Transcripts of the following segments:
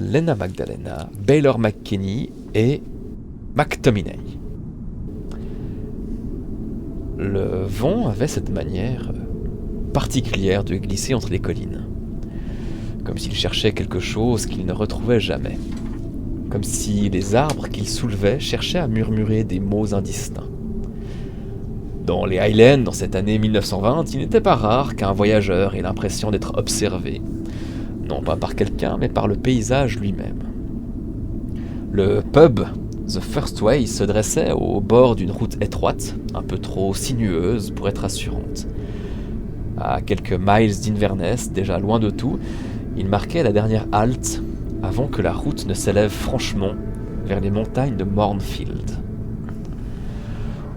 Lena Magdalena, Baylor McKinney et McTominay. Le vent avait cette manière particulière de glisser entre les collines, comme s'il cherchait quelque chose qu'il ne retrouvait jamais, comme si les arbres qu'il soulevait cherchaient à murmurer des mots indistincts. Dans les Highlands, dans cette année 1920, il n'était pas rare qu'un voyageur ait l'impression d'être observé, non pas par quelqu'un, mais par le paysage lui-même. Le pub The First Way se dressait au bord d'une route étroite, un peu trop sinueuse pour être assurante. À quelques miles d'Inverness, déjà loin de tout, il marquait la dernière halte avant que la route ne s'élève franchement vers les montagnes de Mornfield.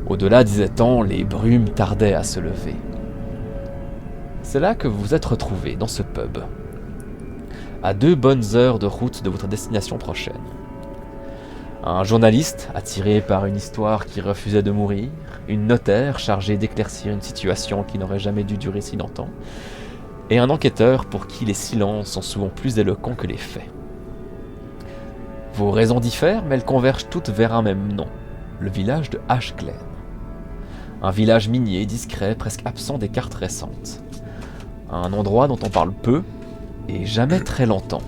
Au-delà, disait-on, les brumes tardaient à se lever. C'est là que vous vous êtes retrouvés, dans ce pub, à 2 bonnes heures de route de votre destination prochaine. Un journaliste, attiré par une histoire qui refusait de mourir, une notaire chargée d'éclaircir une situation qui n'aurait jamais dû durer si longtemps, et un enquêteur pour qui les silences sont souvent plus éloquents que les faits. Vos raisons diffèrent, mais elles convergent toutes vers un même nom, le village de Ashglen. Un village minier, discret, presque absent des cartes récentes. Un endroit dont on parle peu, et jamais très longtemps.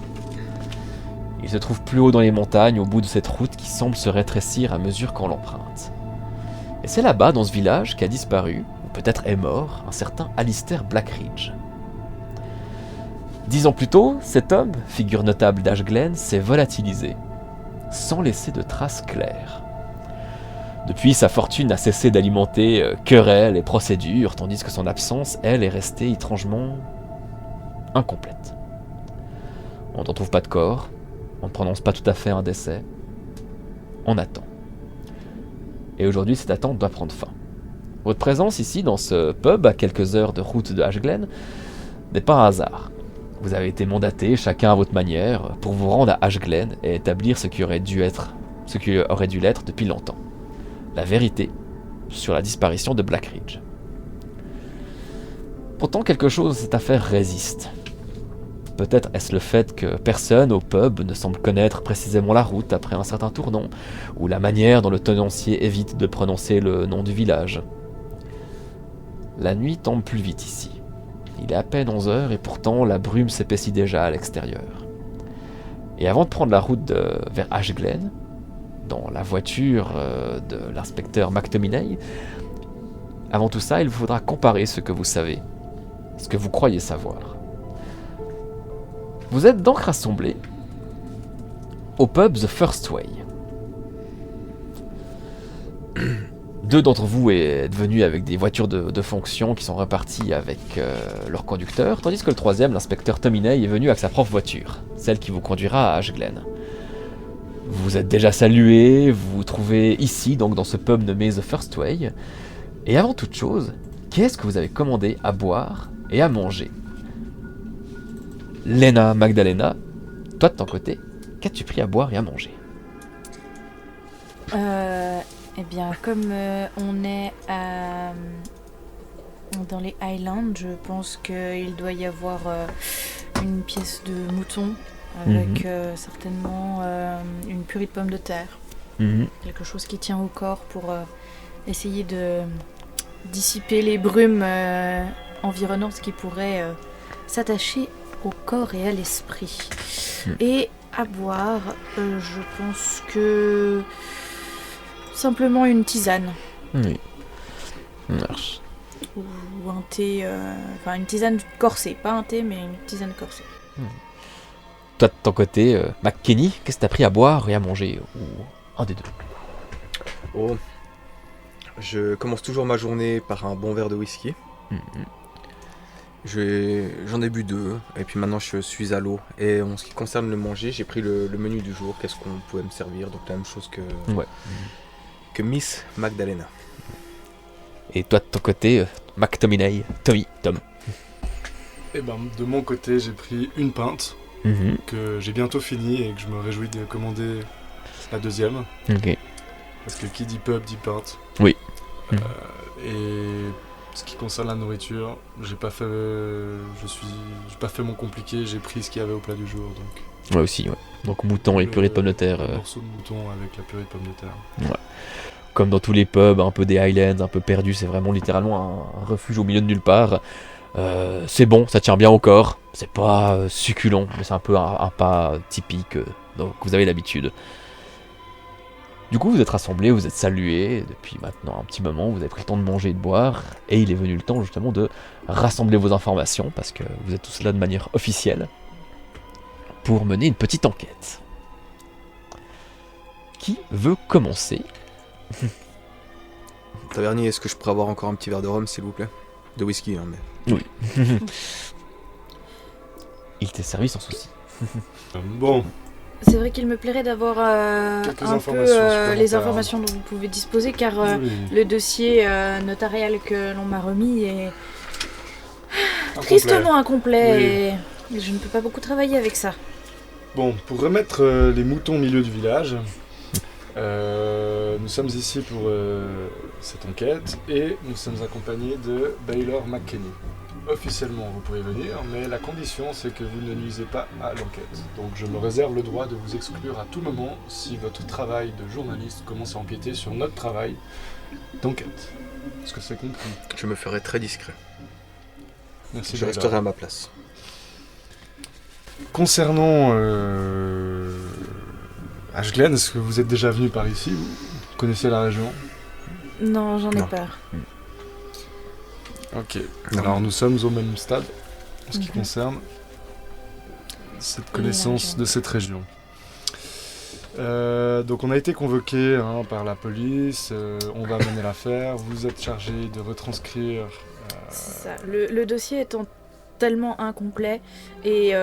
Il se trouve plus haut dans les montagnes, au bout de cette route qui semble se rétrécir à mesure qu'on l'emprunte. Et c'est là-bas, dans ce village, qu'a disparu, ou peut-être est mort, un certain Alistair Blackridge. 10 ans plus tôt, cet homme, figure notable d'Ashglen, s'est volatilisé, sans laisser de traces claires. Depuis, sa fortune n'a cessé d'alimenter querelles et procédures, tandis que son absence, elle, est restée étrangement incomplète. On n'en trouve pas de corps, on ne prononce pas tout à fait un décès, on attend. Et aujourd'hui, cette attente doit prendre fin. Votre présence ici, dans ce pub, à quelques heures de route de Ashglen, n'est pas un hasard. Vous avez été mandatés, chacun à votre manière, pour vous rendre à Ashglen et établir ce qui aurait dû l'être depuis longtemps. La vérité sur la disparition de Blackridge. Pourtant, quelque chose de cette affaire résiste. Peut-être est-ce le fait que personne au pub ne semble connaître précisément la route après un certain tournant, ou la manière dont le tenancier évite de prononcer le nom du village. La nuit tombe plus vite ici. Il est à peine 11 heures et pourtant la brume s'épaissit déjà à l'extérieur. Et avant de prendre la route vers Ashglen, dans la voiture de l'inspecteur McTominay, avant tout ça, il vous faudra comparer ce que vous savez, ce que vous croyez savoir. Vous êtes donc rassemblés au pub The First Way. 2 d'entre vous êtes venus avec des voitures de fonction qui sont reparties avec leur conducteur, tandis que le 3e, l'inspecteur Tominay, est venu avec sa propre voiture, celle qui vous conduira à Ashglen. Vous vous êtes déjà salués, vous vous trouvez ici, donc dans ce pub nommé The First Way, et avant toute chose, qu'est-ce que vous avez commandé à boire et à manger ? Lena Magdalena, toi de ton côté, qu'as-tu pris à boire et à manger ? Eh bien, comme on est dans les Highlands, je pense qu'il doit y avoir une pièce de mouton avec certainement une purée de pommes de terre. Quelque chose qui tient au corps pour essayer de dissiper les brumes environnantes qui pourraient s'attacher au corps et à l'esprit. Et à boire, je pense que simplement une tisane. Oui. Marche. Ou un thé, enfin une tisane corsée, pas un thé mais une tisane corsée. Toi de ton côté, McKinney, qu'est-ce que t'as pris à boire et à manger ? Ou un des deux. Oh, je commence toujours ma journée par un bon verre de whisky. J'en ai bu 2, et puis maintenant je suis à l'eau. Et en ce qui concerne le manger, j'ai pris le menu du jour, qu'est-ce qu'on pouvait me servir, donc la même chose que Miss Magdalena. Et toi de ton côté, McTominay, Tom. Et ben de mon côté, j'ai pris une pinte que j'ai bientôt fini et que je me réjouis de commander la deuxième. Ok. Parce que qui dit pub dit pinte. Oui. Et ce qui concerne la nourriture, j'ai pas fait mon compliqué, j'ai pris ce qu'il y avait au plat du jour. Donc. Moi aussi, ouais. Donc mouton et purée de pommes de terre. Un morceau de mouton avec la purée de pommes de terre. Ouais. Comme dans tous les pubs, un peu des Highlands, un peu perdus, c'est vraiment littéralement un refuge au milieu de nulle part. C'est bon, ça tient bien au corps. C'est pas succulent, mais c'est un peu un pas typique, donc vous avez l'habitude. Du coup, vous êtes rassemblés, vous êtes salués, depuis maintenant un petit moment, vous avez pris le temps de manger et de boire, et il est venu le temps justement de rassembler vos informations, parce que vous êtes tous là de manière officielle, pour mener une petite enquête. Qui veut commencer ? Tavernier, est-ce que je pourrais avoir encore un petit verre de rhum, s'il vous plaît ? De whisky, hein, mais... Oui. Il t'est servi sans souci. Bon. C'est vrai qu'il me plairait d'avoir un peu les informations dont vous pouvez disposer, car le dossier notarial que l'on m'a remis est tristement incomplet, et je ne peux pas beaucoup travailler avec ça. Bon, pour remettre les moutons au milieu du village, nous sommes ici pour cette enquête et nous sommes accompagnés de Baylor McKenney. Officiellement, vous pouvez venir, mais la condition, c'est que vous ne nuisez pas à l'enquête. Donc je me réserve le droit de vous exclure à tout moment si votre travail de journaliste commence à empiéter sur notre travail d'enquête. Est-ce que c'est compris ? Je me ferai très discret. Merci. Je resterai à ma place. Concernant Ashglen, est-ce que vous êtes déjà venu par ici ? Vous connaissez la région ? Non, j'en ai peur. Ok. Alors nous sommes au même stade en ce qui concerne cette connaissance de cette région. Donc on a été convoqué par la police, on va mener l'affaire, vous êtes chargé de retranscrire... C'est ça. Le dossier étant tellement incomplet, et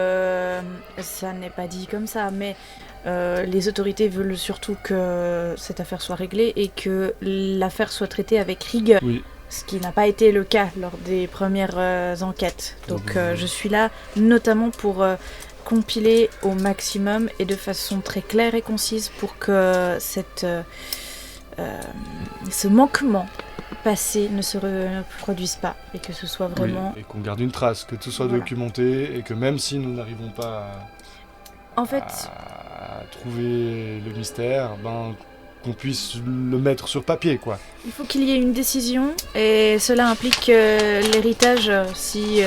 ça n'est pas dit comme ça, mais les autorités veulent surtout que cette affaire soit réglée et que l'affaire soit traitée avec rigueur. Oui. Ce qui n'a pas été le cas lors des premières enquêtes. Donc je suis là notamment pour compiler au maximum et de façon très claire et concise pour que ce manquement passé ne se reproduise pas et que ce soit vraiment... Oui, et qu'on garde une trace, que tout soit documenté et que même si nous n'arrivons pas à trouver le mystère, qu'on puisse le mettre sur papier, quoi. Il faut qu'il y ait une décision, et cela implique l'héritage si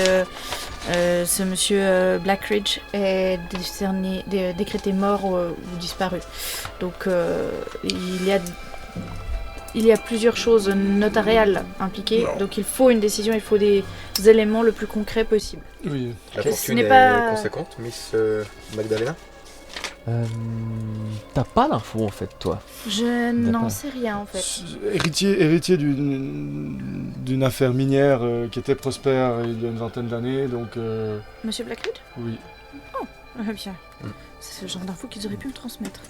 ce monsieur Blackridge est décrété mort ou disparu. Donc il y a plusieurs choses notariales impliquées, donc il faut une décision, il faut des éléments le plus concrets possible. Oui. La fortune est conséquente, Miss Magdalena ? T'as pas l'info en fait, toi. Je n'en sais rien en fait. Héritier d'une affaire minière qui était prospère il y a une vingtaine d'années, donc... Monsieur Blackwood ? Oui. Oh, bien. C'est ce genre d'info qu'ils auraient pu me transmettre.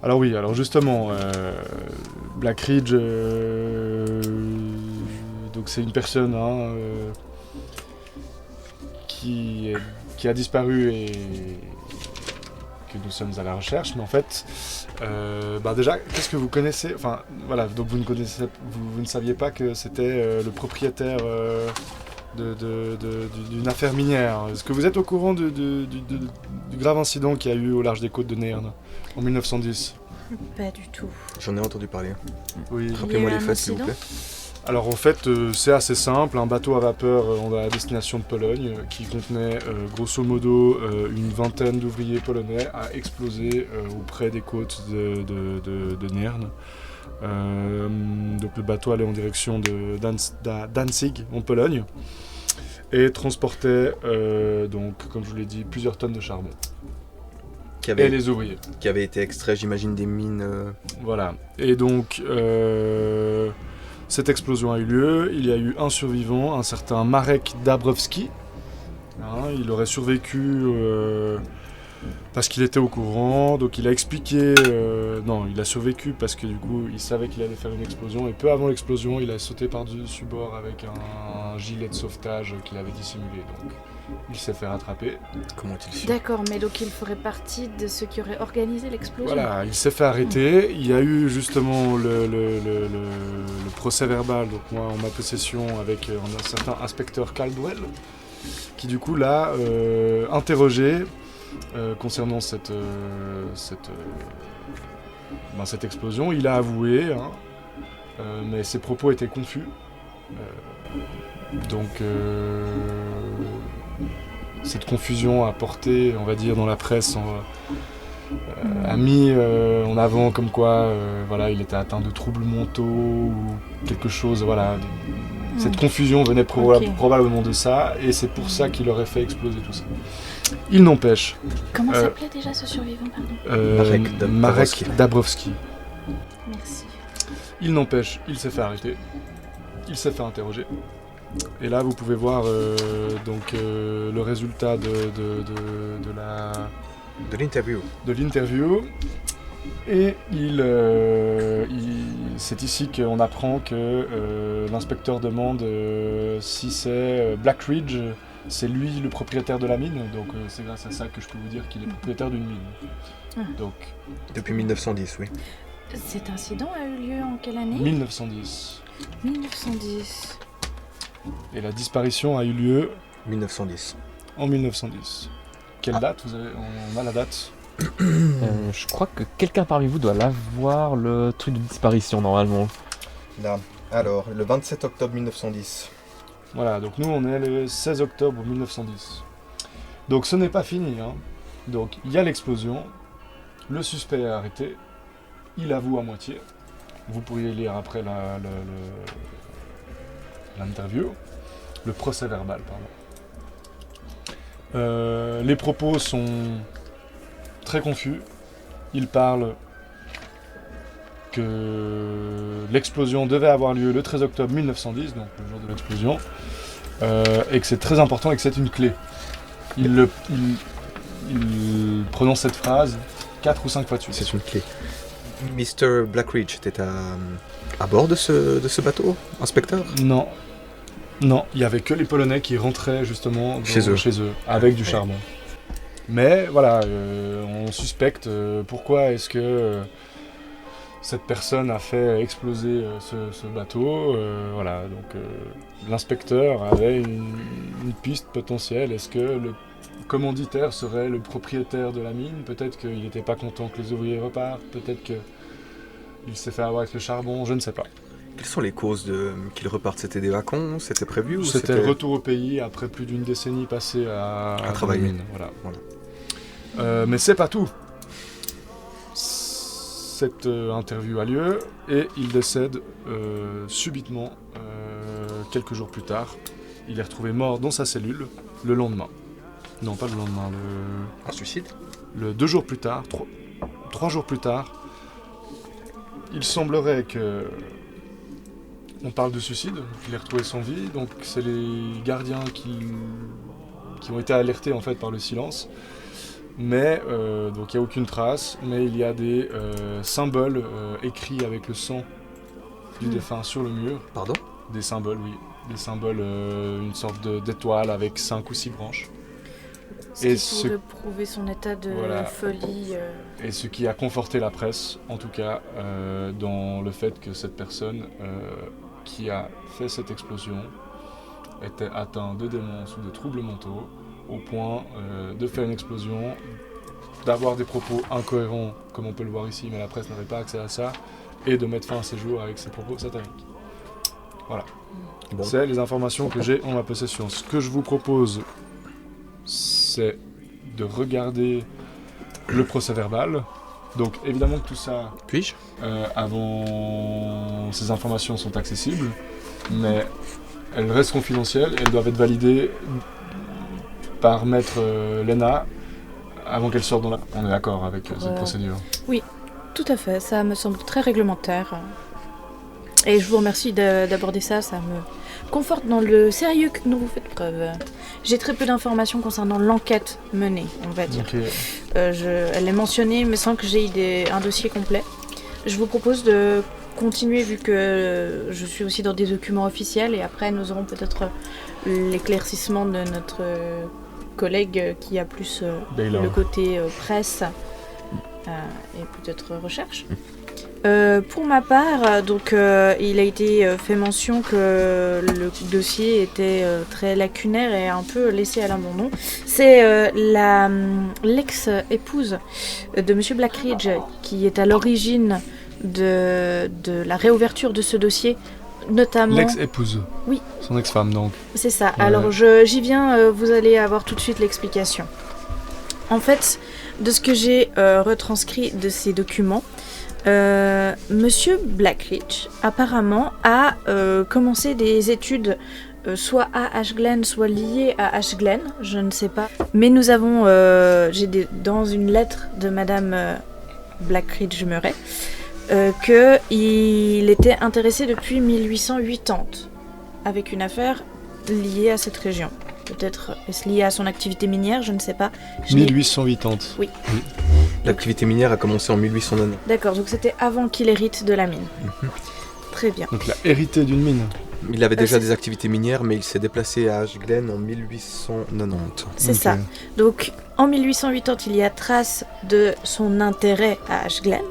Alors oui, alors justement, Blackridge, donc c'est une personne qui a disparu et que nous sommes à la recherche, mais en fait, déjà, qu'est-ce que vous connaissez ? Enfin, voilà, donc vous ne saviez pas que c'était le propriétaire d'une affaire minière. Est-ce que vous êtes au courant du grave incident qu'il y a eu au large des côtes de Nairn en 1910 ? Pas du tout. J'en ai entendu parler. Oui. Rappelez-moi les faits, s'il vous plaît. Alors en fait, c'est assez simple, un bateau à vapeur à destination de Pologne qui contenait grosso modo une vingtaine d'ouvriers polonais a explosé auprès des côtes de Nairn. Donc le bateau allait en direction de Danzig en Pologne et transportait donc, comme je vous l'ai dit, plusieurs tonnes de charbon. Et les ouvriers. Qui avaient été extraits, j'imagine, des mines. Voilà. Et donc cette explosion a eu lieu, il y a eu un survivant, un certain Marek Dabrowski. Il aurait survécu parce qu'il était au courant, donc il a expliqué... non, il a survécu parce que du coup, il savait qu'il allait faire une explosion, et peu avant l'explosion, il a sauté par-dessus bord avec un gilet de sauvetage qu'il avait dissimulé, donc il s'est fait rattraper. Comment a-t-il su ? D'accord, mais donc il ferait partie de ceux qui auraient organisé l'explosion. Voilà, il s'est fait arrêter, il y a eu justement le procès verbal, donc moi en ma possession avec un certain inspecteur Caldwell, qui du coup l'a interrogé concernant cette explosion. Il a avoué, mais ses propos étaient confus. Cette confusion a porté, on va dire, dans la presse, a mis en avant comme quoi il était atteint de troubles mentaux ou quelque chose. Voilà. Cette confusion venait probablement de ça, et c'est pour ça qu'il aurait fait exploser tout ça. Il n'empêche. Comment s'appelait déjà ce survivant, pardon ? Marek Dabrowski. Merci. Il n'empêche, il s'est fait arrêter, il s'est fait interroger. Et là, vous pouvez voir le résultat de l'interview. Et c'est ici qu'on apprend que l'inspecteur demande si c'est Black Ridge, c'est lui le propriétaire de la mine. Donc c'est grâce à ça que je peux vous dire qu'il est propriétaire d'une mine. Donc, depuis 1910, oui. Cet incident a eu lieu en quelle année ? 1910. 1910. Et la disparition a eu lieu 1910. En 1910. Quelle date on a la date. Je crois que quelqu'un parmi vous doit l'avoir, le truc de disparition normalement. Là, alors, le 27 octobre 1910. Voilà, donc nous on est le 16 octobre 1910. Donc ce n'est pas fini. Donc il y a l'explosion, le suspect est arrêté, il avoue à moitié. Vous pourriez lire après l'interview, le procès verbal, pardon. Les propos sont très confus. Il parle que l'explosion devait avoir lieu le 13 octobre 1910, donc le jour de l'explosion, et que c'est très important et que c'est une clé. Il prononce cette phrase 4 ou 5 fois de suite. C'est une clé. Mr. Blackridge était à bord de ce bateau, inspecteur ? Non, il n'y avait que les Polonais qui rentraient justement chez eux avec du charbon. Mais voilà, on suspecte pourquoi est-ce que cette personne a fait exploser ce bateau. Donc l'inspecteur avait une piste potentielle. Est-ce que le commanditaire serait le propriétaire de la mine ? Peut-être qu'il n'était pas content que les ouvriers repartent, peut-être qu'il s'est fait avoir avec le charbon, je ne sais pas. Quelles sont les causes qu'il reparte ? C'était des vacances ? C'était prévu ? C'était le retour au pays après plus d'une décennie passée à travailler. La mine. Voilà. Mais c'est pas tout. Cette interview a lieu et il décède subitement quelques jours plus tard. Il est retrouvé mort dans sa cellule le lendemain. Non, pas le lendemain, Un suicide ? 2 jours plus tard, 3 jours plus tard, il semblerait que... On parle de suicide, il est retrouvé sans vie, donc c'est les gardiens qui ont été alertés en fait par le silence. Mais, donc il n'y a aucune trace, mais il y a des symboles écrits avec le sang du défunt sur le mur. Pardon ? Des symboles, oui. Des symboles, une sorte d'étoile avec 5 ou 6 branches. Pour prouver son état de folie. Et ce qui a conforté la presse, en tout cas, dans le fait que cette personne qui a fait cette explosion était atteinte de démence ou de troubles mentaux, au point de faire une explosion, d'avoir des propos incohérents, comme on peut le voir ici, mais la presse n'avait pas accès à ça, et de mettre fin à ses jours avec ses propos sataniques. Voilà. Bon. C'est les informations que j'ai en ma possession. Ce que je vous propose, c'est de regarder le procès verbal. Donc évidemment que tout ça, avant ces informations sont accessibles, mais elles restent confidentielles, elles doivent être validées par maître Lena avant qu'elle sorte dans la... On est d'accord avec cette procédure ? Oui, tout à fait, ça me semble très réglementaire. Et je vous remercie d'aborder ça, ça me conforte dans le sérieux dont vous faites preuve. J'ai très peu d'informations concernant l'enquête menée, on va dire. Okay. Elle est mentionnée, mais sans que j'ai un dossier complet. Je vous propose de continuer, vu que je suis aussi dans des documents officiels, et après nous aurons peut-être l'éclaircissement de notre collègue qui a plus le côté presse et peut-être recherche. Pour ma part, donc il a été fait mention que le dossier était très lacunaire et un peu laissé à l'abandon. C'est l'ex-épouse de Monsieur Blackridge qui est à l'origine de la réouverture de ce dossier, notamment... L'ex-épouse. Oui. Son ex-femme, donc. C'est ça. Ouais. Alors j'y viens, vous allez avoir tout de suite l'explication. En fait, de ce que j'ai retranscrit de ces documents, Monsieur Blackridge apparemment a commencé des études soit à Ashglen, soit liées à Ashglen, je ne sais pas. Mais nous avons, dans une lettre de Madame Blackridge-Murray, qu'il était intéressé depuis 1880 avec une affaire liée à cette région. Peut-être est-ce lié à son activité minière, je ne sais pas. 1880. Oui. L'activité minière a commencé en 1890. D'accord, donc c'était avant qu'il hérite de la mine. Très bien. Donc il a hérité d'une mine. Il avait déjà des activités minières, mais il s'est déplacé à Ashglen en 1890. C'est ça. Donc en 1880, il y a trace de son intérêt à Ashglen.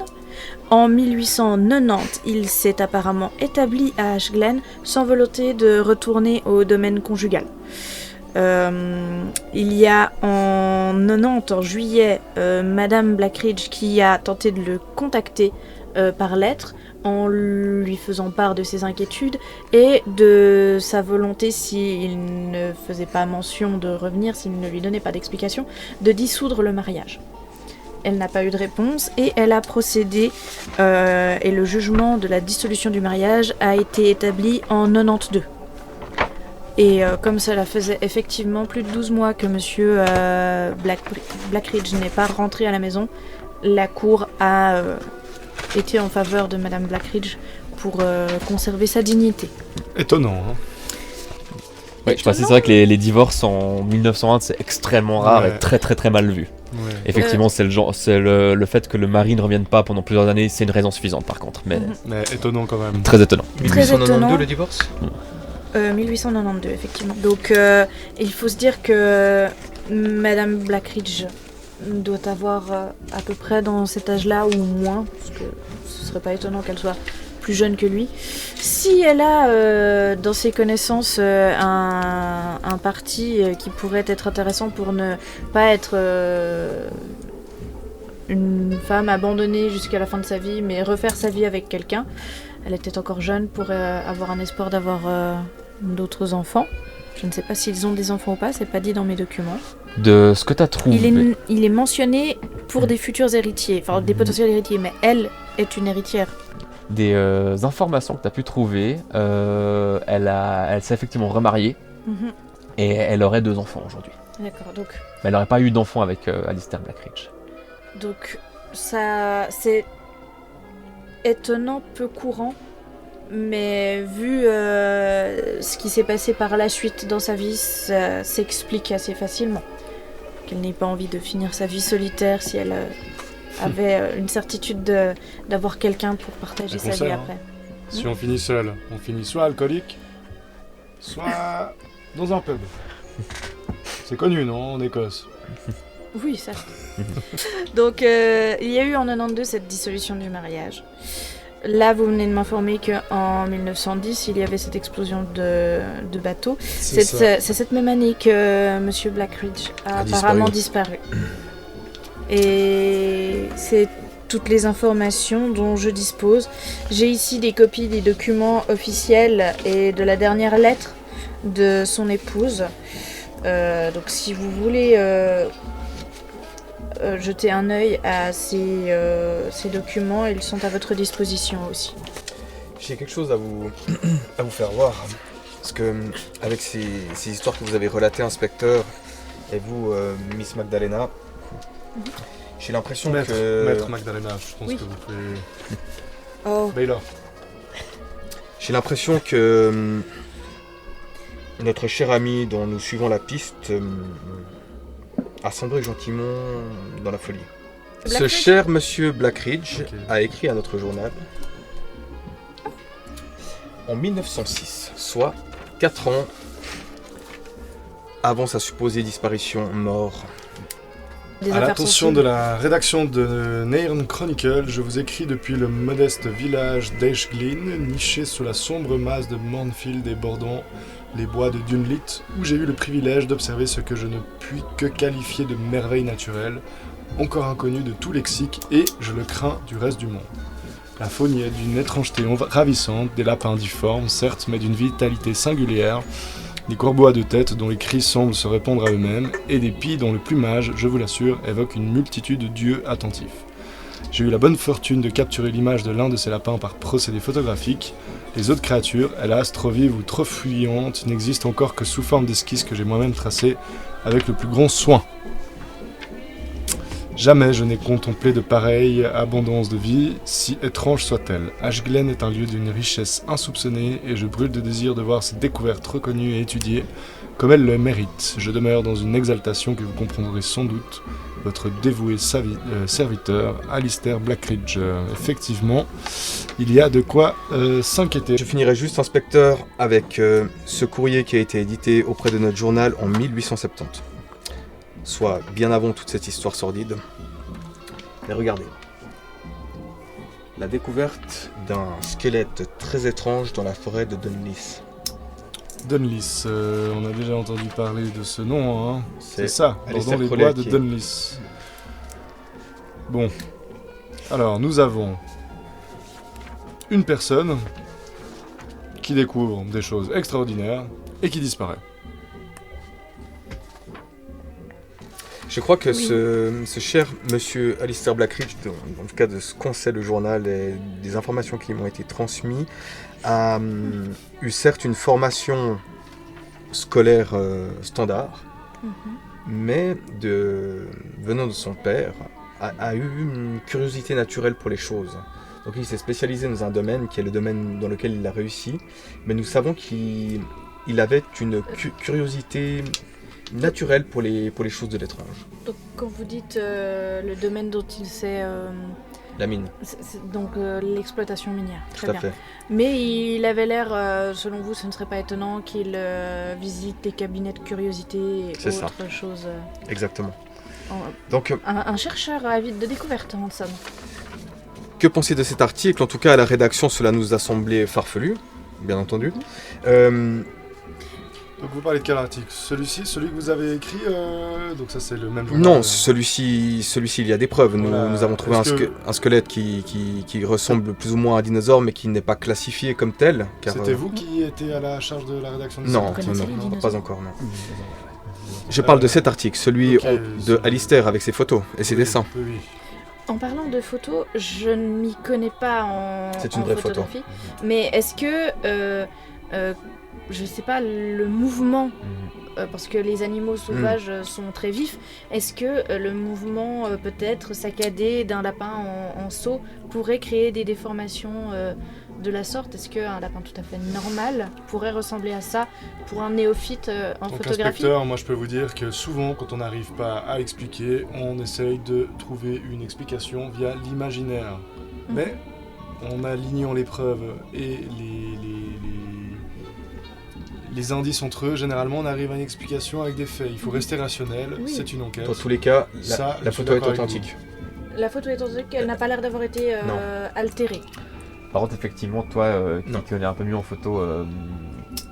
En 1890, il s'est apparemment établi à Ashglen sans volonté de retourner au domaine conjugal. Il y a en 90, en juillet, Madame Blackridge qui a tenté de le contacter par lettre en lui faisant part de ses inquiétudes et de sa volonté, s'il ne faisait pas mention de revenir, s'il ne lui donnait pas d'explication, de dissoudre le mariage. Elle n'a pas eu de réponse et elle a procédé et le jugement de la dissolution du mariage a été établi en 92. Et comme cela faisait effectivement plus de 12 mois que Monsieur Blackridge n'est pas rentré à la maison, la cour a été en faveur de Madame Blackridge pour conserver sa dignité. Étonnant, hein. Ouais, je pense que c'est vrai que les divorces en 1901 c'est extrêmement rare et très très très mal vu. Ouais. Effectivement, c'est le fait que le mari ne revienne pas pendant plusieurs années, c'est une raison suffisante par contre, mais étonnant quand même. très étonnant. Très 1892 étonnant. le divorce 1892, effectivement. Donc, il faut se dire que Madame Blackridge doit avoir à peu près dans cet âge-là ou moins, parce que ce serait pas étonnant qu'elle soit plus jeune que lui. Si elle a dans ses connaissances un parti qui pourrait être intéressant pour ne pas être une femme abandonnée jusqu'à la fin de sa vie, mais refaire sa vie avec quelqu'un, elle était encore jeune pour avoir un espoir d'avoir d'autres enfants. Je ne sais pas s'ils ont des enfants ou pas, c'est pas dit dans mes documents. De ce que tu as trouvé. Il est mentionné pour des futurs héritiers, enfin des potentiels héritiers, mais elle est une héritière. Des informations que tu as pu trouver, elle s'est effectivement remariée et elle aurait 2 enfants aujourd'hui. D'accord, donc... Mais elle n'aurait pas eu d'enfant avec Alistair Blackridge. Donc ça, c'est étonnant, peu courant, mais vu ce qui s'est passé par la suite dans sa vie, ça s'explique assez facilement. Qu'elle n'ait pas envie de finir sa vie solitaire si elle avait une certitude d'avoir quelqu'un pour partager sa vie après. Si on finit seul, on finit soit alcoolique, soit dans un pub. C'est connu, non, en Écosse? Oui, ça. Donc, il y a eu en 92 cette dissolution du mariage. Là, vous venez de m'informer qu'en 1910, il y avait cette explosion de bateau. C'est cette même année que Monsieur Blackridge a apparemment disparu. Et c'est toutes les informations dont je dispose. J'ai ici des copies des documents officiels et de la dernière lettre de son épouse. Donc si vous voulez jeter un œil à ces documents, ils sont à votre disposition aussi. J'ai quelque chose à vous faire voir. Parce que avec ces histoires que vous avez relatées, inspecteur, et vous, Miss Magdalena, j'ai l'impression que... Maître Magdalena, je pense que vous pouvez... Oh. Baylor. J'ai l'impression que notre cher ami dont nous suivons la piste a sombré gentiment dans la folie. Ce cher monsieur Blackridge a écrit à notre journal en 1906, soit 4 ans avant sa supposée disparition, mort des À affaires l'attention sensibles. de la rédaction de Nairn Chronicle, je vous écris depuis le modeste village d'Aishglin, niché sous la sombre masse de Mornfield et bordant les bois de Dunlit, où j'ai eu le privilège d'observer ce que je ne puis que qualifier de merveille naturelle, encore inconnue de tout lexique et, je le crains, du reste du monde. La faune y est d'une étrangeté ravissante, des lapins difformes, certes, mais d'une vitalité singulière, des corbeaux à deux têtes dont les cris semblent se répondre à eux-mêmes, et des pies dont le plumage, je vous l'assure, évoque une multitude d'yeux attentifs. J'ai eu la bonne fortune de capturer l'image de l'un de ces lapins par procédé photographique. Les autres créatures, hélas, trop vives ou trop fuyantes, n'existent encore que sous forme d'esquisses que j'ai moi-même tracées avec le plus grand soin. Jamais je n'ai contemplé de pareille abondance de vie, si étrange soit-elle. Ashglen est un lieu d'une richesse insoupçonnée et je brûle de désir de voir cette découverte reconnue et étudiée comme elle le mérite. Je demeure dans une exaltation que vous comprendrez sans doute. Votre dévoué serviteur, Alistair Blackridge. Effectivement, il y a de quoi s'inquiéter. Je finirai juste, inspecteur, avec ce courrier qui a été édité auprès de notre journal en 1870. Soit bien avant toute cette histoire sordide. Mais regardez. La découverte d'un squelette très étrange dans la forêt de Dunlis. Dunlis, on a déjà entendu parler de ce nom, hein. C'est ça, dans Alistair les Crowley bois de Dunlis. Bon, alors nous avons une personne qui découvre des choses extraordinaires et qui disparaît. Je crois que Oui. ce cher monsieur Alistair Blackridge, en tout cas de ce qu'en sait le journal et des informations qui m'ont été transmises, a eu certes une formation scolaire standard, mais venant de son père, a eu une curiosité naturelle pour les choses. Donc il s'est spécialisé dans un domaine qui est le domaine dans lequel il a réussi, mais nous savons qu'il avait une curiosité naturelle pour les choses de l'étrange. Donc quand vous dites le domaine dont il sait... La mine, donc l'exploitation minière, très tout à bien. fait. Mais il avait l'air, selon vous, ce ne serait pas étonnant qu'il visite des cabinets de curiosité et C'est autre ça. chose. Exactement. En- Donc, un chercheur avide de découverte, en somme. que penser de cet article? En tout cas, à la rédaction, cela nous a semblé farfelu, bien entendu. Donc vous parlez de quel article? Celui-ci, celui que vous avez écrit, donc ça c'est le même journal. Non, celui-ci, il y a des preuves. Voilà. Nous avons trouvé Est-ce que- un squelette qui ressemble plus ou moins à un dinosaure, mais qui n'est pas classifié comme tel. Car, C'était vous qui étiez à la charge de la rédaction de Non, cet connaissez non, les non, dinosaures pas encore, non. Je parle de cet article, celui Ok, de Alistair avec ses photos et ses dessins. Oui. En parlant de photos, je ne m'y connais pas C'est une en vraie photo. photographie. Mais est-ce que, je sais pas, le mouvement, parce que les animaux sauvages sont très vifs, est-ce que le mouvement peut-être saccadé d'un lapin en saut pourrait créer des déformations de la sorte? Est-ce qu'un lapin tout à fait normal pourrait ressembler à ça pour un néophyte en Donc photographie? inspecteur, moi je peux vous dire que souvent quand on n'arrive pas à expliquer, on essaye de trouver une explication via l'imaginaire. Mais en alignant les preuves et les indices entre eux, généralement on arrive à une explication avec des faits. Il faut rester rationnel, Oui. c'est une enquête. Dans tous les cas, Ça, la je suis photo est d'accord avec authentique. La photo est authentique, elle n'a pas l'air d'avoir été Non. altérée. Par contre, effectivement, toi qui Non. connais un peu mieux en photo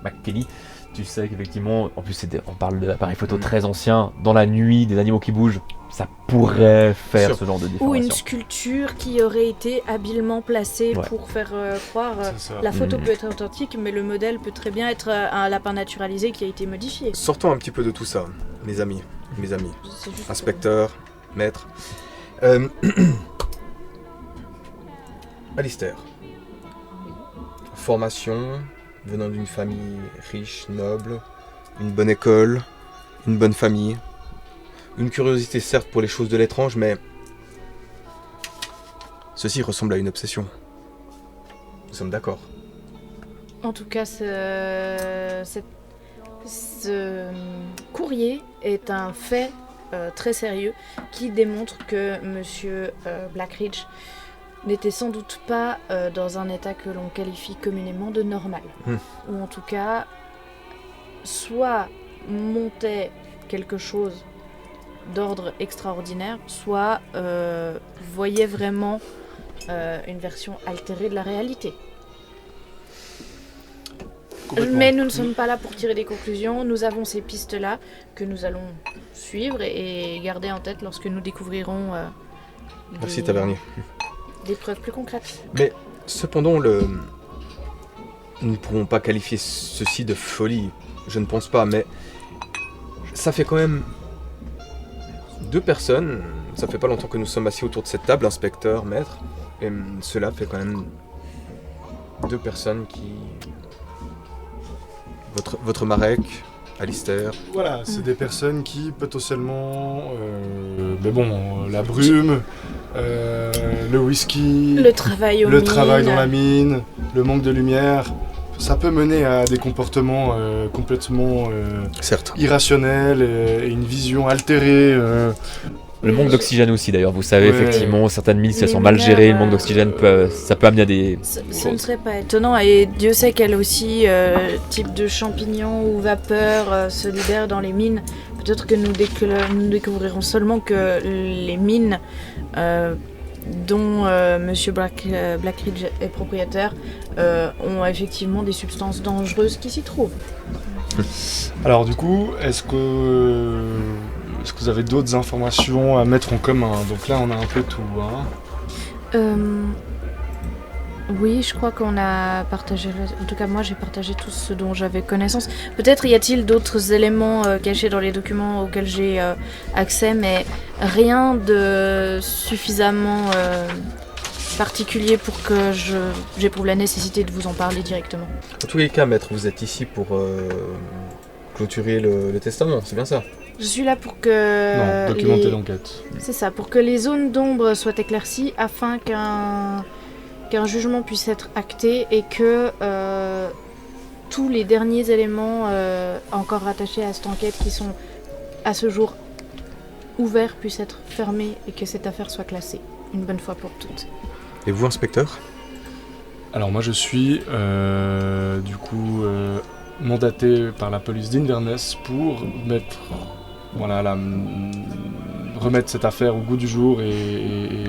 McKelly, tu sais qu'effectivement, en plus on parle d'appareils photo très anciens, dans la nuit, des animaux qui bougent, ça pourrait faire Sûr. ce genre de Ou déformation. une sculpture qui aurait été habilement placée Ouais. pour faire croire. C'est ça. La photo Mhm. peut être authentique, mais le modèle peut très bien être un lapin naturalisé qui a été modifié. Sortons un petit peu de tout ça, mes amis. C'est juste, Inspecteur, maître. Alistair. Formation, venant d'une famille riche, noble, une bonne école, une bonne famille. Une curiosité certes pour les choses de l'étrange, mais ceci ressemble à une obsession. Nous sommes d'accord. En tout cas, ce courrier est un fait très sérieux qui démontre que Monsieur Blackridge n'était sans doute pas dans un état que l'on qualifie communément de normal. Ou en tout cas, soit montait quelque chose d'ordre extraordinaire, soit vous voyez vraiment une version altérée de la réalité. Mais nous ne sommes pas là pour tirer des conclusions. Nous avons ces pistes-là que nous allons suivre et garder en tête lorsque nous découvrirons Merci Tavernier. Des preuves plus concrètes. Mais cependant, nous ne pourrons pas qualifier ceci de folie. Je ne pense pas, mais ça fait quand même 2 personnes. Ça fait pas longtemps que nous sommes assis autour de cette table, inspecteur, maître. Et cela fait quand même 2 personnes qui... Votre Marek, Alistair. Voilà, c'est des personnes qui potentiellement... mais bon, la brume, le whisky... Le travail dans la mine, le manque de lumière... Ça peut mener à des comportements complètement Certes. irrationnels et une vision altérée. Le manque d'oxygène aussi d'ailleurs, vous savez, Ouais. effectivement, certaines mines, si elles Les sont mal mineurs, gérées, le manque d'oxygène, ça peut amener à des... Ce ne serait pas étonnant, et Dieu sait quel aussi type de champignons ou vapeur se libère dans les mines. Peut-être que nous découvrirons seulement que les mines dont Monsieur Blackridge est propriétaire ont effectivement des substances dangereuses qui s'y trouvent. Alors du coup, est-ce que vous avez d'autres informations à mettre en commun? Donc là, on a un peu tout. Oui, je crois qu'on a partagé, en tout cas moi j'ai partagé tout ce dont j'avais connaissance. Peut-être y a-t-il d'autres éléments cachés dans les documents auxquels j'ai accès, mais rien de suffisamment particulier pour que j'éprouve la nécessité de vous en parler directement. En tous les cas, maître, vous êtes ici pour clôturer le testament, c'est bien ça? Je suis là pour que... Non, documenter l'enquête. C'est ça, pour que les zones d'ombre soient éclaircies afin qu'un jugement puisse être acté et que tous les derniers éléments encore rattachés à cette enquête qui sont à ce jour ouverts puissent être fermés et que cette affaire soit classée une bonne fois pour toutes. Et vous, inspecteur? Alors moi, je suis du coup mandaté par la police d'Inverness pour remettre cette affaire au goût du jour et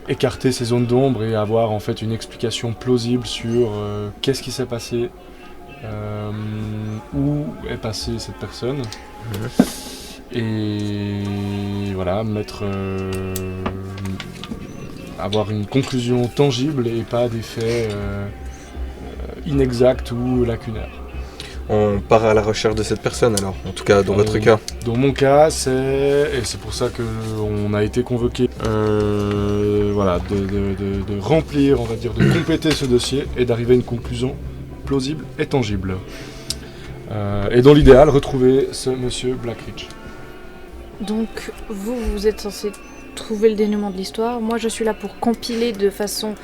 écarter ces zones d'ombre et avoir en fait une explication plausible sur qu'est-ce qui s'est passé, où est passée cette personne, et voilà, avoir une conclusion tangible et pas des faits inexacts ou lacunaires. On part à la recherche de cette personne alors, en tout cas dans votre cas. Dans mon cas, et c'est pour ça qu'on a été convoqué, de remplir, on va dire, de compléter ce dossier et d'arriver à une conclusion plausible et tangible. Et dans l'idéal, retrouver ce monsieur Blackridge. Donc vous êtes censé trouver le dénouement de l'histoire. Moi je suis là pour compiler de façon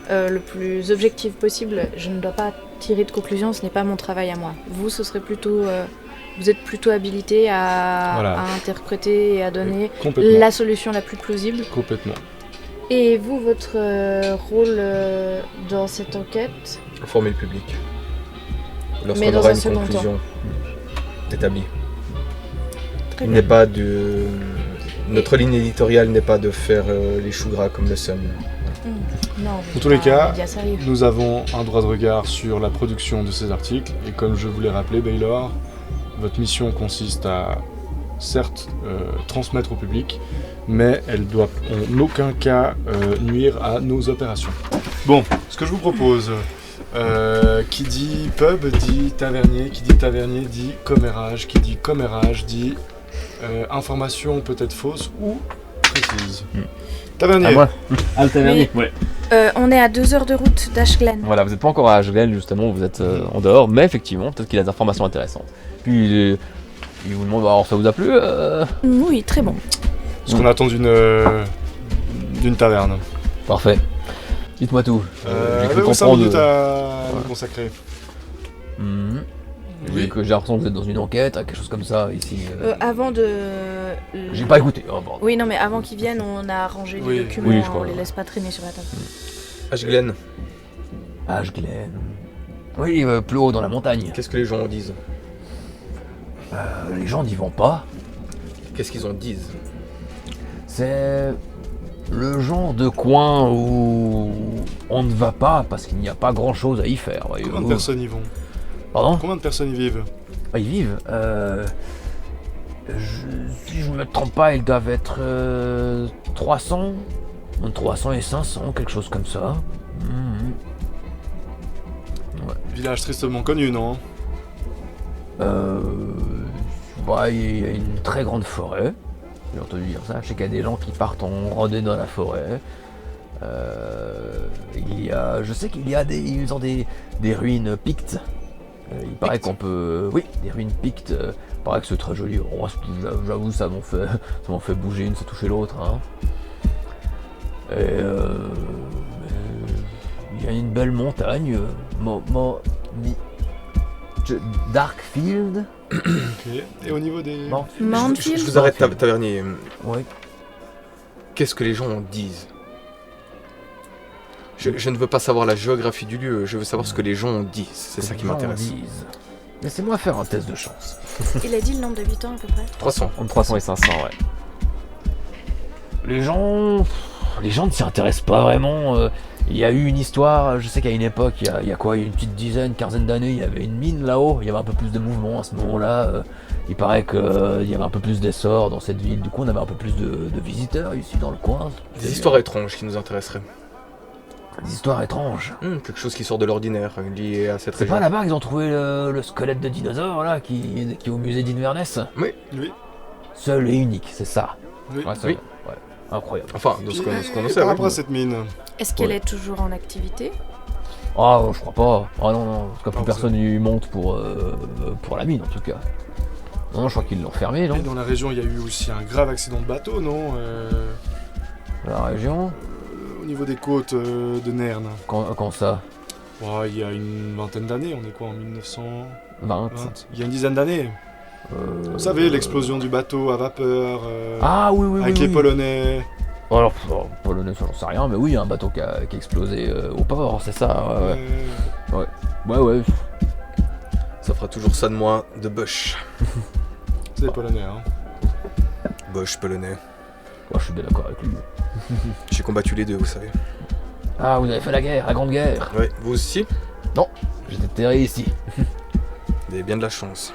le plus objective possible. Je ne dois pas tirer de conclusion, ce n'est pas mon travail à moi. Vous, ce serait plutôt... vous êtes plutôt habilité à interpréter et à donner la solution la plus plausible. Complètement. Et vous, votre rôle dans cette enquête? Informer le public. Mais Lorsqu'on dans aura un une second conclusion établie. Très Il bien. n'est pas de... Notre ligne éditoriale n'est pas de faire les choux gras comme le Sun. Non, Dans tous les cas, média sérieux. nous avons un droit de regard sur la production de ces articles, et comme je vous l'ai rappelé, Baylor, votre mission consiste à, certes, transmettre au public, mais elle doit en aucun cas nuire à nos opérations. Bon, ce que je vous propose, qui dit pub dit tavernier, qui dit tavernier dit commérage, qui dit commérage dit information peut-être fausse ou précise. Tavernier. À moi. Le tavernier. Mais- Ouais. On est à 2 heures de route d'Ashglen. Voilà, vous n'êtes pas encore à Ashglen, justement, vous êtes en dehors, mais effectivement, peut-être qu'il a des informations intéressantes. Puis il vous demande, alors ça vous a plu Oui, très bon. Ce qu'on attend d'une taverne. Parfait. Dites-moi tout. J'ai cru Avez-vous 5 comprendre. minutes à nous consacrer? Mhm. Oui. J'ai l'impression que vous êtes dans une enquête, quelque chose comme ça, ici. Avant de... J'ai pas écouté. Oh, bon. Oui, non, mais avant qu'ils viennent, on a rangé Oui. les documents, Oui, je crois, on les ouais. laisse pas traîner sur la table. Ashglen, Ashglen. Oui, plus haut dans la montagne. qu'est-ce que les gens en disent? Les gens n'y vont pas. Qu'est-ce qu'ils en disent? C'est le genre de coin où on ne va pas parce qu'il n'y a pas grand-chose à y faire. Combien de personnes y vont? Pardon? Combien de personnes y vivent? Ils vivent. Si je me trompe pas, ils doivent être 300, entre 300 et 500, quelque chose comme ça. Ouais. Village tristement connu, non? Il y a une très grande forêt. J'ai entendu dire ça. Je sais qu'il y a des gens qui partent en randonnée dans la forêt. Je sais qu'il y a ils ont des ruines pictes. Il paraît qu'on peut... Oui, des ruines pictes. Il paraît que c'est très joli. Oh, j'avoue, ça m'en fait bouger une, ça toucher l'autre. Hein. Et il y a une belle montagne. Darkfield. Ok. Et au niveau des... Je vous arrête, tavernier. Oui. Qu'est-ce que les gens en disent? Je ne veux pas savoir la géographie du lieu, je veux savoir ce que les gens en disent. C'est ça qui m'intéresse. Laissez-moi faire un test de chance. Il a dit le nombre d'habitants à peu près? 300. Entre 300 et 500, ouais. Les gens ne s'y intéressent pas vraiment. Il y a eu une histoire, je sais qu'à une époque, il y a une petite quinzaine d'années, il y avait une mine là-haut, il y avait un peu plus de mouvement à ce moment-là. Il paraît qu'il y avait un peu plus d'essor dans cette ville, du coup on avait un peu plus de visiteurs ici dans le coin. Des histoires étranges qui nous intéresseraient. Des histoires étranges. Quelque chose qui sort de l'ordinaire, lié à cette C'est région. pas là-bas qu'ils ont trouvé le squelette de dinosaure là, qui est au musée d'Inverness? Oui. Seul et unique, c'est ça. Oui. Ouais, Oui. Ouais. Incroyable. Enfin, de ce qu'on Et sait. par oui. rapport à cette mine, Est-ce qu'elle est toujours en activité? Ah, je crois pas. Ah non, en tout cas, plus Ah, personne y monte pour la mine, en tout cas. Non, je crois qu'ils l'ont fermé, non? et dans la région, il y a eu aussi un grave accident de bateau, non? La région? Au niveau des côtes de Nerne. Quand ça? Il y a une vingtaine d'années, on est quoi en 1920? 20. Il y a une dizaine d'années. Vous savez, l'explosion du bateau à vapeur Ah oui, avec les Polonais. Alors, Polonais, ça j'en sais rien, mais oui, il y a un bateau qui a explosé au port, c'est ça, ouais. Ça fera toujours ça de moi, de Bosch. C'est les Polonais, hein. Bosch, polonais. Je suis bien d'accord avec lui. J'ai combattu les deux, vous savez. Ah, vous avez fait la guerre, la grande guerre? Ouais, vous aussi? Non, j'étais terré ici. Vous avez bien de la chance.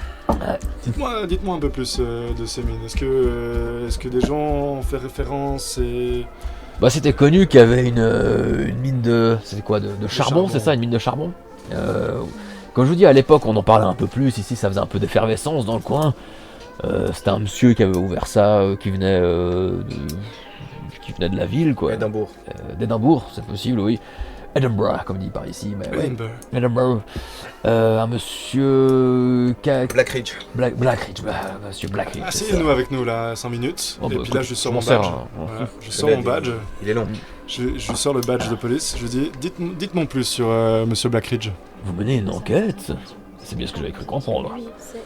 Dites-moi un peu plus de ces mines. Est-ce que des gens ont fait référence et... Bah, c'était connu qu'il y avait une mine de... C'était quoi, de charbon, c'est ça, une mine de charbon? Comme je vous dis, à l'époque, on en parlait un peu plus. Ici, ça faisait un peu d'effervescence dans le coin. C'était un monsieur qui avait ouvert ça, qui venait de la ville, quoi. Édimbourg. D'Édimbourg, c'est possible, oui. Edinburgh, comme dit par ici, mais ouais. Edinburgh. Un monsieur... Blackridge. Blackridge, monsieur Blackridge. Asseyez-nous avec nous là, 5 minutes. Oh, et bah, puis là, écoute, je sors je mon m'en badge. sers, hein. Voilà, je sors mon badge. Il est long. Je sors le badge de police. Je dis, dites-moi plus sur Monsieur Blackridge. Vous menez une enquête? C'est bien ce que j'avais cru comprendre. Oui, c'est retenu.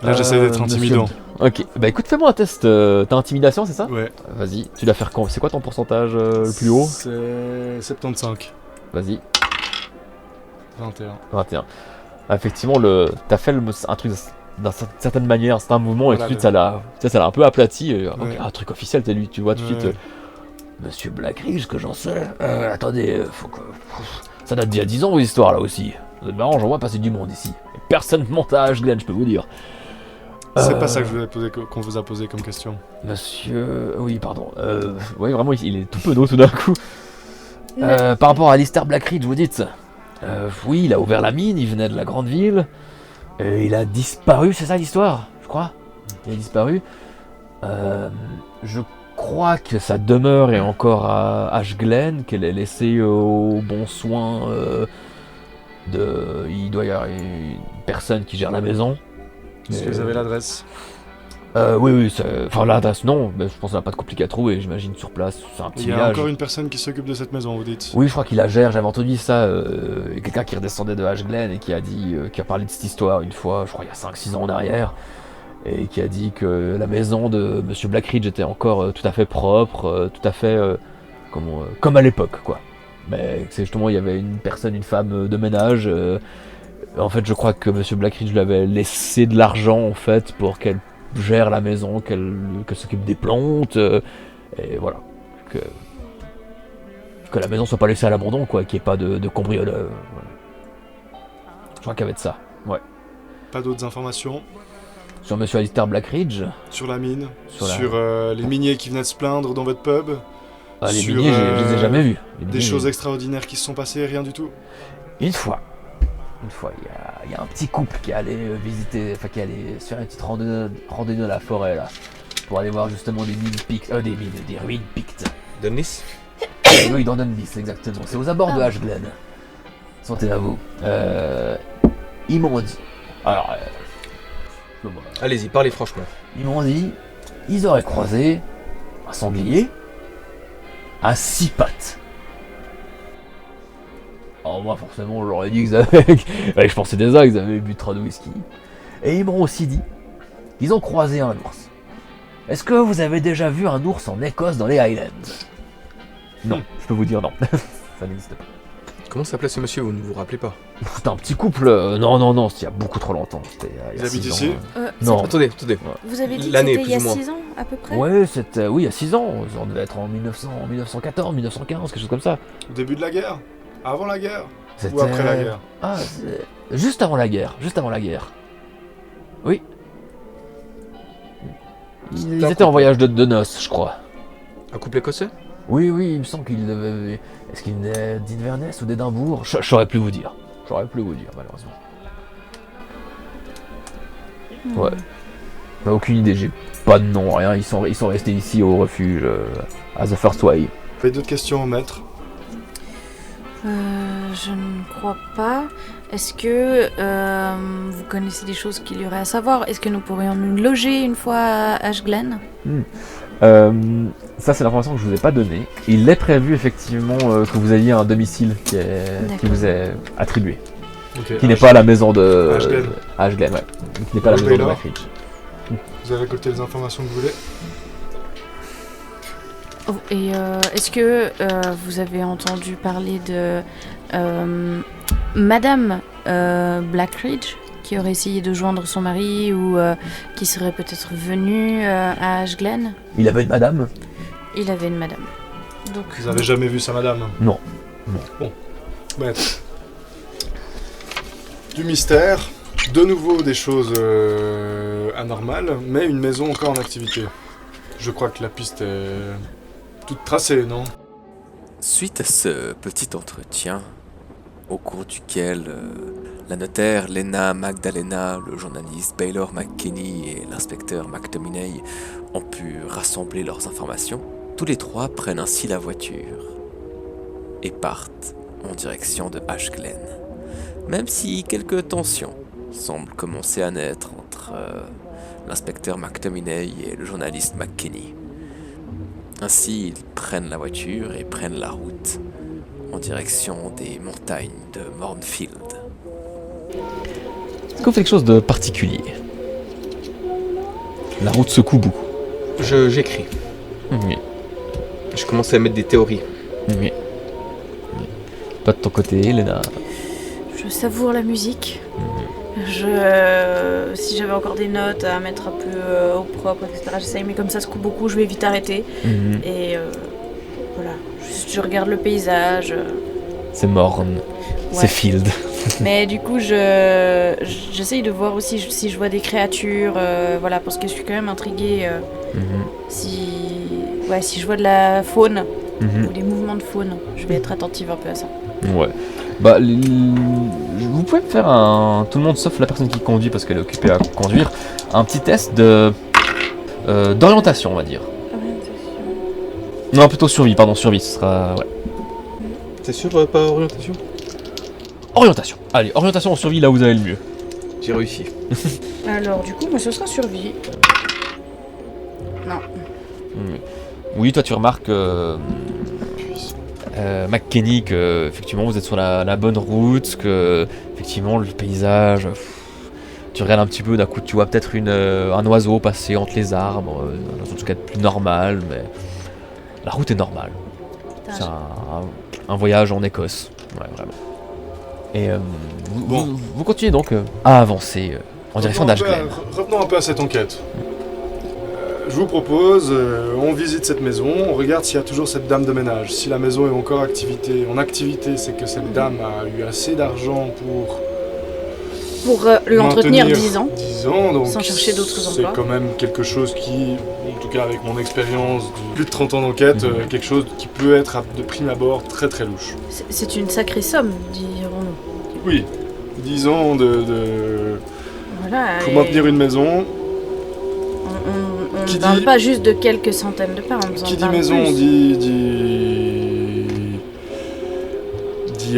Là, j'essaie d'être intimidant. Ok, bah écoute, fais-moi un test. T'as intimidation, c'est ça? Ouais. Vas-y, tu dois faire quand? C'est quoi ton pourcentage le plus haut? C'est 75. Vas-y, 21. 21. Effectivement, t'as fait un truc d'une certaine manière, c'est un mouvement, et tout de suite ça l'a un peu aplati. Ok, un truc officiel, tu vois tout de suite. Monsieur Blackridge, que j'en sais. Attendez, faut que. Ça date d'il y a 10 ans vos histoires là aussi. Vous êtes marrant, j'en vois passer du monde ici. Et personne ne monte à Ashglen, je peux vous dire. C'est pas ça que je voulais poser, qu'on vous a posé comme question. Monsieur. Oui, pardon. Oui, vraiment, il est tout penaud tout d'un coup. Par rapport à Alistair Blackridge, vous dites. Oui, il a ouvert la mine, il venait de la grande ville. Il a disparu, c'est ça l'histoire, je crois. Il a disparu. Je crois que sa demeure est encore à Ashglen, qu'elle est laissée au bon soin de... Il doit y avoir une personne qui gère la maison. Est-ce que vous avez l'adresse? Oui, enfin l'adresse non, mais je pense que ça n'a pas de compliqué à trouver, j'imagine sur place, c'est un petit Il y a village. encore une personne qui s'occupe de cette maison, vous dites? Oui, je crois qu'il la gère, j'avais entendu ça, quelqu'un qui redescendait de Ashglen et qui a dit, qui a parlé de cette histoire une fois, je crois il y a 5-6 ans en arrière, et qui a dit que la maison de Monsieur Blackridge était encore tout à fait propre, tout à fait comme à l'époque, quoi. Mais que c'est justement, il y avait une femme de ménage, en fait je crois que Monsieur Blackridge lui avait laissé de l'argent en fait pour qu'elle gère la maison, qu'elle s'occupe des plantes, et voilà. Que la maison soit pas laissée à l'abandon, quoi, qu'il n'y ait pas de cambrioleurs. Voilà. Je crois qu'il y avait de ça, ouais. Pas d'autres informations Sur Monsieur Alistair Blackridge. sur la mine, Sur sur, la- les miniers qui venaient de se plaindre dans votre pub, Ah, les sur, miniers, je les ai jamais vus. Les des miniers, choses extraordinaires qui se sont passées, rien du tout. Une fois, il y a un petit couple qui allait visiter, enfin qui allait faire une petite randonnée dans la forêt là, pour aller voir justement des ruines pictes. De Nice. Oui, dans Dunby, exactement. C'est aux abords de Ashglen. Santé à vous. Ils m'ont dit. Alors, Allez-y, parlez franchement. ils m'ont dit, ils auraient croisé un sanglier à 6 pattes. Alors moi forcément j'aurais dit qu'ils avaient... Ouais, je pensais déjà qu'ils avaient bu trop de whisky. Et ils m'ont aussi dit qu'ils ont croisé un ours. Est-ce que vous avez déjà vu un ours en Écosse dans les Highlands? Non, je peux vous dire non. Ça n'existe pas. Comment s'appelait ce monsieur, vous ne vous rappelez pas? C'était un petit couple... Non, c'était il y a beaucoup trop longtemps. C'était il y a Ils habitent 6 ici ans. Non. Attendez. Vous avez dit que L'année, c'était il y a plus ou moins. 6 ans à peu près? Ouais, c'était... Oui, il y a 6 ans. On devait être en 1914, 1915, quelque chose comme ça. Au début de la guerre? Avant la guerre? C'était... Ou après la guerre? Ah, juste avant la guerre. Oui. Ils étaient en voyage de noces, je crois. Un couple écossais? Oui, il me semble qu'il devait... Est-ce qu'il venait d'Inverness ou d'Édimbourg? Je saurais plus vous dire. Malheureusement. Ouais. J'ai aucune idée, j'ai pas de nom, rien. Ils sont restés ici au refuge, à The First Way. Vous avez d'autres questions au maître? Je ne crois pas. Est-ce que vous connaissez des choses qu'il y aurait à savoir? Est-ce que nous pourrions nous loger une fois à Ashglen? Ça, c'est l'information que je vous ai pas donnée. Il est prévu effectivement que vous ayez un domicile qui vous est attribué. Okay, Qui n'est pas à la maison de... Ashglen. Ashglen, ouais. Qui n'est pas à la maison de Baylor. Blackridge. Vous avez récolté les informations que vous voulez? Oh, et est-ce que vous avez entendu parler de Madame Blackridge, qui aurait essayé de joindre son mari ou qui serait peut-être venue à Ashglen? Il avait une madame? Il avait une madame. Donc, Vous avez jamais vu sa madame? Non. Bon. Maître. Du mystère, de nouveau des choses anormales, mais une maison encore en activité. Je crois que la piste est toute tracée, non? Suite à ce petit entretien, au cours duquel la notaire Lena Magdalena, le journaliste Baylor McKinney et l'inspecteur McTominay ont pu rassembler leurs informations, tous les trois prennent ainsi la voiture et partent en direction de Ashglen. Même si quelques tensions semblent commencer à naître entre l'inspecteur McTominay et le journaliste McKinney. Ainsi, ils prennent la voiture et prennent la route en direction des montagnes de Mornfield. Est-ce que vous faites quelque chose de particulier? La route secoue beaucoup. J'écris. Oui. Je commence à mettre des théories. Oui. Pas de ton côté, Léna. je savoure la musique. Si j'avais encore des notes à mettre un peu au propre, etc., j'essaye, mais comme ça se coupe beaucoup, je vais vite arrêter. Et voilà, je regarde le paysage. C'est Morn. Ouais. C'est Field. Mais du coup, j'essaye de voir aussi si je vois des créatures, voilà, parce que je suis quand même intriguée si je vois de la faune ou des mouvements de faune, je vais être attentive un peu à ça. Ouais. Bah, vous pouvez me faire tout le monde sauf la personne qui conduit parce qu'elle est occupée à conduire, un petit test d'orientation, on va dire. Non, plutôt survie, ce sera... Ouais. C'est sûr, pas orientation? Orientation. Allez, orientation en survie, là où vous avez le mieux. J'ai réussi. Alors, du coup, moi, ce sera survie. Non. Oui, toi tu remarques McKinney que effectivement vous êtes sur la bonne route, que effectivement le paysage, tu regardes un petit peu, d'un coup tu vois peut-être un oiseau passer entre les arbres, dans un truc plus normal, mais la route est normale. C'est un voyage en Écosse, ouais, vraiment. Et vous continuez donc à avancer en direction d'Ashglen. Revenons un peu à cette enquête. je vous propose, on visite cette maison, on regarde s'il y a toujours cette dame de ménage. Si la maison est encore en activité, c'est que cette dame a eu assez d'argent pour l'entretenir maintenir 10 ans. 10 ans, donc sans chercher d'autres emplois. C'est quand même quelque chose qui, en tout cas avec mon expérience de plus de 30 ans d'enquête, quelque chose qui peut être de prime abord très très louche. C'est une sacrée somme, dirons-nous. Oui, 10 ans Voilà, pour maintenir une maison. On ne parle pas juste de quelques centaines de pounds. Qui dit maison dit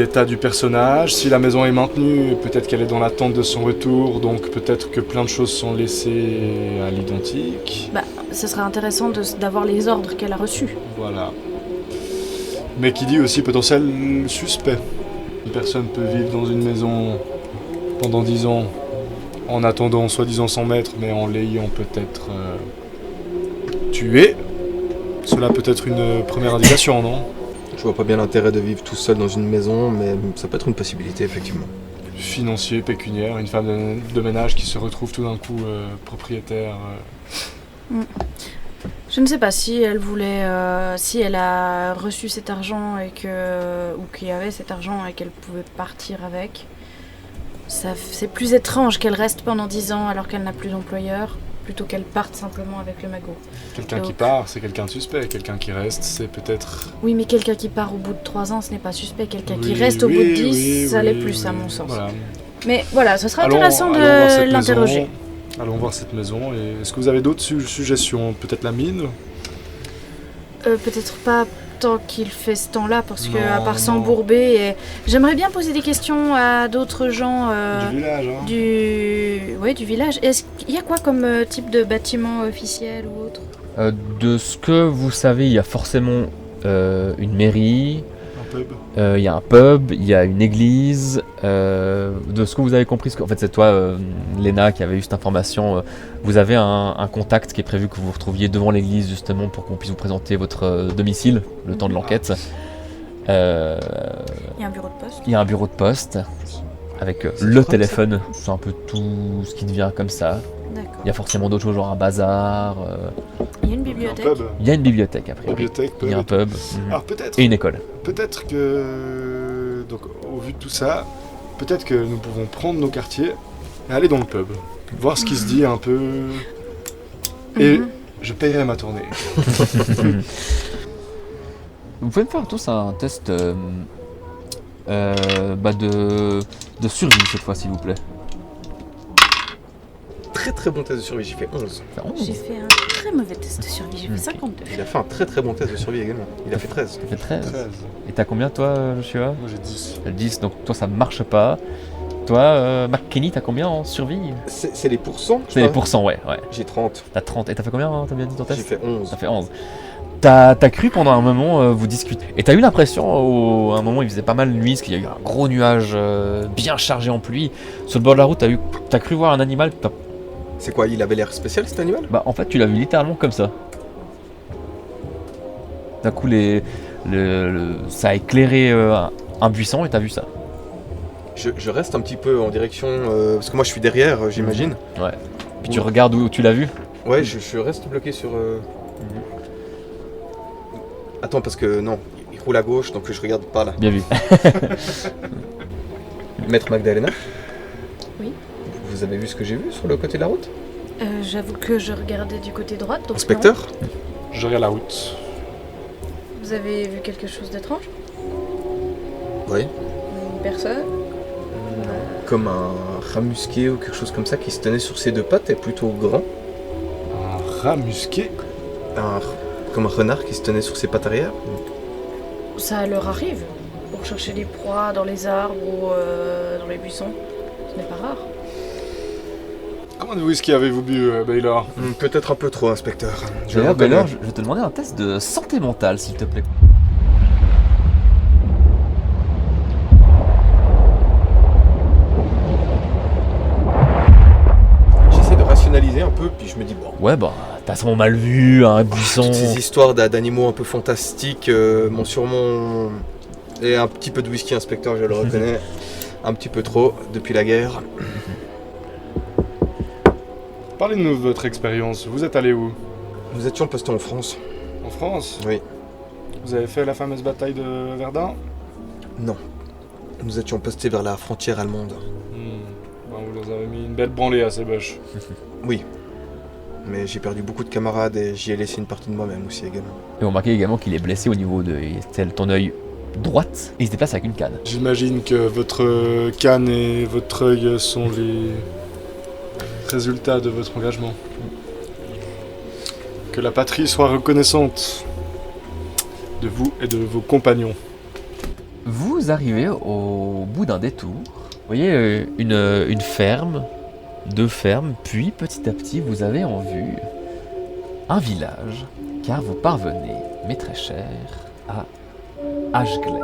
état du personnage. Si la maison est maintenue, peut-être qu'elle est dans l'attente de son retour, donc peut-être que plein de choses sont laissées à l'identique. Ce serait intéressant d'avoir les ordres qu'elle a reçus. Voilà. Mais qui dit aussi potentiel suspect. Une personne peut vivre dans une maison pendant 10 ans en attendant soi-disant son maître, mais en l'ayant peut-être tué. Cela peut être une première indication, non ? Je vois pas bien l'intérêt de vivre tout seul dans une maison, mais ça peut être une possibilité, effectivement. Financier, pécuniaire, une femme de ménage qui se retrouve tout d'un coup propriétaire. Je ne sais pas si elle voulait, si elle a reçu cet argent ou qu'il y avait cet argent et qu'elle pouvait partir avec. C'est plus étrange qu'elle reste pendant 10 ans alors qu'elle n'a plus d'employeur, plutôt qu'elle parte simplement avec le magot. Quelqu'un qui part, c'est quelqu'un de suspect. Quelqu'un qui reste, c'est peut-être... Oui, mais quelqu'un qui part au bout de 3 ans, ce n'est pas suspect. Quelqu'un qui reste au bout de 10, ça l'est plus, à mon sens. Voilà. Mais voilà, ce serait intéressant de l'interroger. Allons voir cette maison. Et est-ce que vous avez d'autres suggestions ? Peut-être la mine ? Peut-être pas tant qu'il fait ce temps-là, parce que à part s'embourber, j'aimerais bien poser des questions à d'autres gens du village. Hein. du village. Est-ce qu'il y a quoi comme type de bâtiment officiel ou autre ? De ce que vous savez, il y a forcément une mairie, il y a un pub, il y a une église. De ce que vous avez compris, en fait c'est toi, Léna, qui avait eu cette information. Vous avez un contact qui est prévu que vous vous retrouviez devant l'église justement pour qu'on puisse vous présenter votre domicile le temps de l'enquête. Il y a un bureau de poste. Il y a un bureau de poste avec le téléphone. C'est un peu tout ce qui devient comme ça. D'accord. Il y a forcément d'autres choses, genre un bazar. Il y a une bibliothèque. Un pub. Il y a une bibliothèque après. Bibliothèque, Il y a un pub. Alors peut-être. Et une école. Peut-être que, donc, au vu de tout ça, peut-être que nous pouvons prendre nos quartiers et aller dans le pub, voir ce qui se dit un peu, et je paierai ma tournée. Vous pouvez me faire tous un test de survie cette fois, s'il vous plaît. Très très bon test de survie, j'ai fait 11. J'ai fait un très mauvais test de survie, j'ai fait 52. Il a fait un très très bon test de survie également. Il a fait 13. Tu fais 13. 13. Et t'as combien toi, Joshua ? Moi j'ai 10. T'as 10, donc toi ça marche pas. Toi, McKenny, t'as combien en survie ? C'est les pourcents ? C'est les pourcents, ouais. J'ai 30. T'as 30. Et t'as fait combien, t'as bien dit ton test ? J'ai fait 11. T'as fait 11. T'as cru pendant un moment vous discuter. Et t'as eu l'impression, à un moment il faisait pas mal nuit, parce qu'il y a eu un gros nuage bien chargé en pluie. Sur le bord de la route, t'as cru voir un animal. C'est quoi, il avait l'air spécial cet animal ? Bah en fait tu l'as vu littéralement comme ça. D'un coup ça a éclairé un buisson et t'as vu ça. Je reste un petit peu en direction, parce que moi je suis derrière, j'imagine. Ouais. Puis tu regardes où tu l'as vu. Ouais, je reste bloqué sur... Attends, parce que non, il roule à gauche, donc je regarde pas là. Bien vu. Maître Magdalena ? Oui. Vous avez vu ce que j'ai vu sur le côté de la route ? J'avoue que je regardais du côté droit. Donc Inspecteur ? Je regarde la route. Vous avez vu quelque chose d'étrange ? Oui. Une personne ? Comme un rat musqué ou quelque chose comme ça qui se tenait sur ses deux pattes et plutôt grand. Un rat musqué ? Comme un renard qui se tenait sur ses pattes arrière. Ça leur arrive, pour chercher des proies dans les arbres ou dans les buissons. Ce n'est pas rare. Combien de whisky avez-vous bu, Baylor ? Peut-être un peu trop, inspecteur. D'ailleurs, Baylor, je vais te demander un test de santé mentale, s'il te plaît. J'essaie de rationaliser un peu, puis je me dis bon. Ouais, bah, t'as sûrement mal vu, un buisson. Toutes ces histoires d'animaux un peu fantastiques, mon surnom et un petit peu de whisky, inspecteur, je le reconnais. Un petit peu trop depuis la guerre. Parlez-nous de votre expérience. Vous êtes allé où ? Nous étions postés en France. En France? Oui. Vous avez fait la fameuse bataille de Verdun? Non. Nous étions postés vers la frontière allemande. Ben, vous leur avez mis une belle branlée à ces boches. Oui. Mais j'ai perdu beaucoup de camarades et j'y ai laissé une partie de moi-même aussi également. Et vous remarquez également qu'il est blessé au niveau de ton œil droite et il se déplace avec une canne. J'imagine que votre canne et votre œil sont les résultats de votre engagement. Que la patrie soit reconnaissante de vous et de vos compagnons. Vous arrivez au bout d'un détour. Vous voyez une ferme, 2 fermes, puis petit à petit vous avez en vue un village, car vous parvenez, mes très chers, à Ashgley.